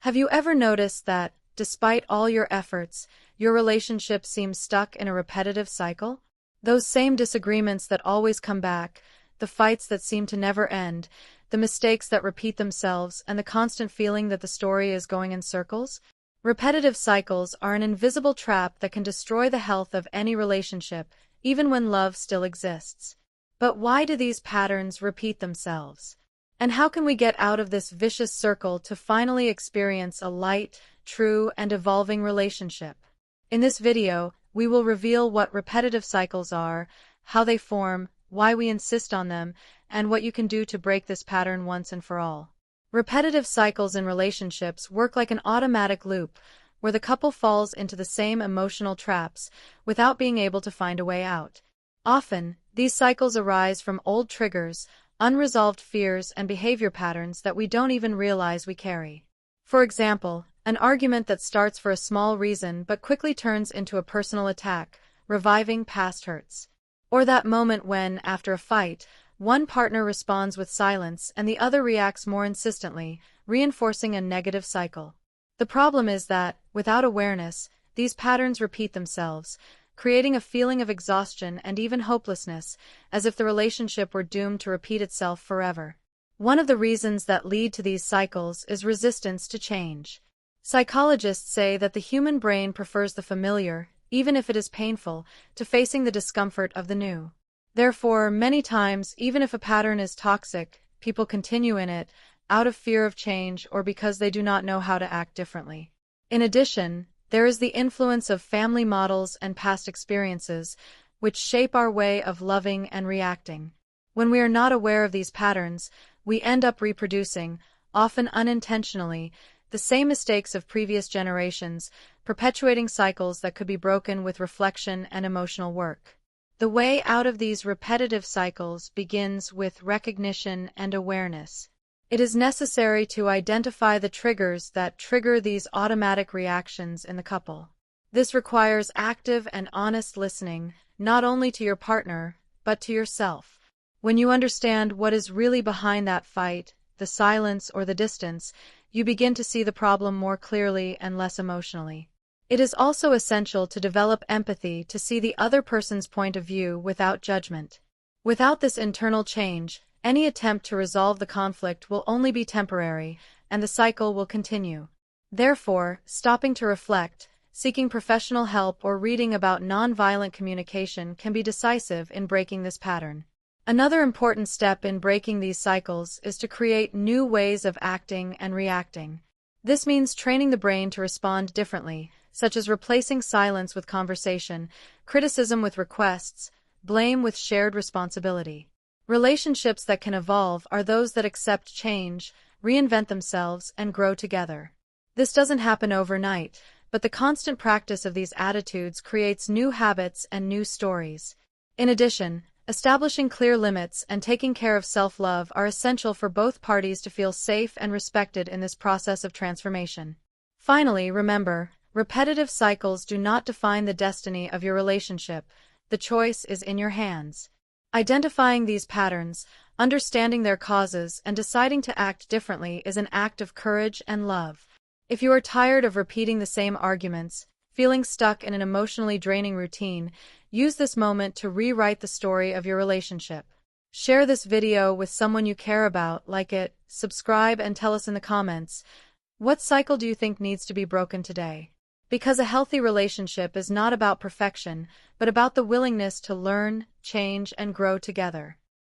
Have you ever noticed that, despite all your efforts, your relationship seems stuck in a repetitive cycle? Those same disagreements that always come back, the fights that seem to never end, the mistakes that repeat themselves, and the constant feeling that the story is going in circles? Repetitive cycles are an invisible trap that can destroy the health of any relationship, even when love still exists. But why do these patterns repeat themselves? And how can we get out of this vicious circle to finally experience a light, true, and evolving relationship? In this video, we will reveal what repetitive cycles are, how they form, why we insist on them, and what you can do to break this pattern once and for all. Repetitive cycles in relationships work like an automatic loop, where the couple falls into the same emotional traps without being able to find a way out. Often, these cycles arise from old triggers, unresolved fears, and behavior patterns that we don't even realize we carry. For example, an argument that starts for a small reason but quickly turns into a personal attack, reviving past hurts. Or that moment when, after a fight, one partner responds with silence and the other reacts more insistently, reinforcing a negative cycle. The problem is that, without awareness, these patterns repeat themselves, creating a feeling of exhaustion and even hopelessness, as if the relationship were doomed to repeat itself forever. One of the reasons that lead to these cycles is resistance to change. Psychologists say that the human brain prefers the familiar, even if it is painful, to facing the discomfort of the new. Therefore, many times, even if a pattern is toxic, people continue in it, out of fear of change or because they do not know how to act differently. In addition, there is the influence of family models and past experiences, which shape our way of loving and reacting. When we are not aware of these patterns, we end up reproducing, often unintentionally, the same mistakes of previous generations, perpetuating cycles that could be broken with reflection and emotional work. The way out of these repetitive cycles begins with recognition and awareness. It is necessary to identify the triggers that trigger these automatic reactions in the couple. This requires active and honest listening, not only to your partner, but to yourself. When you understand what is really behind that fight, the silence or the distance, you begin to see the problem more clearly and less emotionally. It is also essential to develop empathy to see the other person's point of view without judgment. Without this internal change, any attempt to resolve the conflict will only be temporary, and the cycle will continue. Therefore, stopping to reflect, seeking professional help, or reading about nonviolent communication can be decisive in breaking this pattern. Another important step in breaking these cycles is to create new ways of acting and reacting. This means training the brain to respond differently, such as replacing silence with conversation, criticism with requests, blame with shared responsibility. Relationships that can evolve are those that accept change, reinvent themselves, and grow together. This doesn't happen overnight, but the constant practice of these attitudes creates new habits and new stories. In addition, establishing clear limits and taking care of self-love are essential for both parties to feel safe and respected in this process of transformation. Finally, remember, repetitive cycles do not define the destiny of your relationship. The choice is in your hands. Identifying these patterns, understanding their causes, and deciding to act differently is an act of courage and love. If you are tired of repeating the same arguments, feeling stuck in an emotionally draining routine, use this moment to rewrite the story of your relationship. Share this video with someone you care about, like it, subscribe, and tell us in the comments, what cycle do you think needs to be broken today? Because a healthy relationship is not about perfection, but about the willingness to learn, change, and grow together.